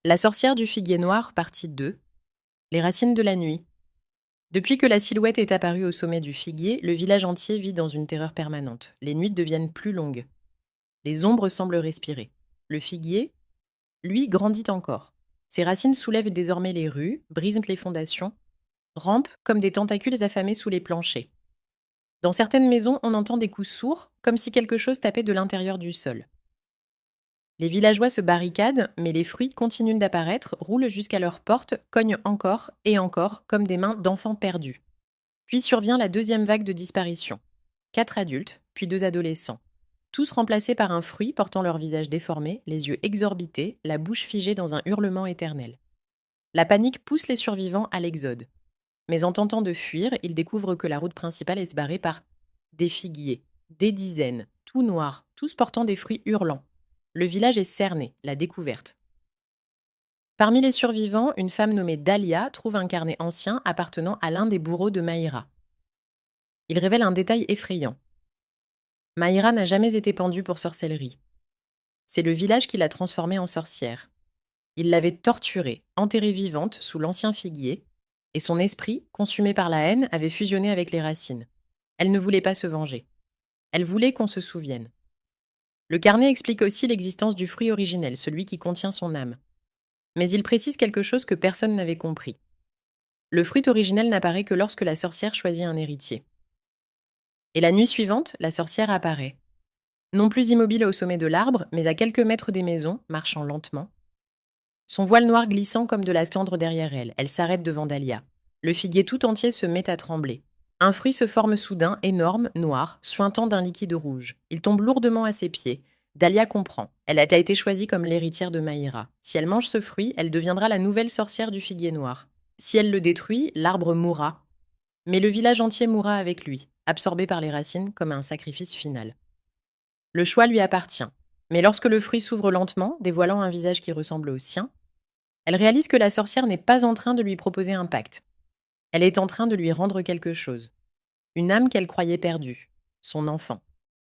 La sorcière du figuier noir, partie 2. Les racines de la nuit. Depuis que la silhouette est apparue au sommet du figuier, le village entier vit dans une terreur permanente. Les nuits deviennent plus longues. Les ombres semblent respirer. Le figuier, lui, grandit encore. Ses racines soulèvent désormais les rues, brisent les fondations, rampent comme des tentacules affamés sous les planchers. Dans certaines maisons, on entend des coups sourds, comme si quelque chose tapait de l'intérieur du sol. Les villageois se barricadent, mais les fruits continuent d'apparaître, roulent jusqu'à leurs portes, cognent encore et encore, comme des mains d'enfants perdus. Puis survient la deuxième vague de disparition. 4 adultes, puis 2 adolescents. Tous remplacés par un fruit portant leur visage déformé, les yeux exorbités, la bouche figée dans un hurlement éternel. La panique pousse les survivants à l'exode. Mais en tentant de fuir, ils découvrent que la route principale est barrée par des figuiers, des dizaines, tout noirs, tous portant des fruits hurlants. Le village est cerné, la découverte. Parmi les survivants, une femme nommée Dahlia trouve un carnet ancien appartenant à l'un des bourreaux de Maïra. Il révèle un détail effrayant. Maïra n'a jamais été pendue pour sorcellerie. C'est le village qui l'a transformée en sorcière. Il l'avait torturée, enterrée vivante sous l'ancien figuier, et son esprit, consumé par la haine, avait fusionné avec les racines. Elle ne voulait pas se venger. Elle voulait qu'on se souvienne. Le carnet explique aussi l'existence du fruit originel, celui qui contient son âme. Mais il précise quelque chose que personne n'avait compris. Le fruit originel n'apparaît que lorsque la sorcière choisit un héritier. Et la nuit suivante, la sorcière apparaît. Non plus immobile au sommet de l'arbre, mais à quelques mètres des maisons, marchant lentement. Son voile noir glissant comme de la cendre derrière elle, elle s'arrête devant Dahlia. Le figuier tout entier se met à trembler. Un fruit se forme soudain, énorme, noir, suintant d'un liquide rouge. Il tombe lourdement à ses pieds. Dahlia comprend. Elle a été choisie comme l'héritière de Maïra. Si elle mange ce fruit, elle deviendra la nouvelle sorcière du figuier noir. Si elle le détruit, l'arbre mourra. Mais le village entier mourra avec lui, absorbé par les racines comme un sacrifice final. Le choix lui appartient. Mais lorsque le fruit s'ouvre lentement, dévoilant un visage qui ressemble au sien, elle réalise que la sorcière n'est pas en train de lui proposer un pacte. Elle est en train de lui rendre quelque chose. Une âme qu'elle croyait perdue. Son enfant.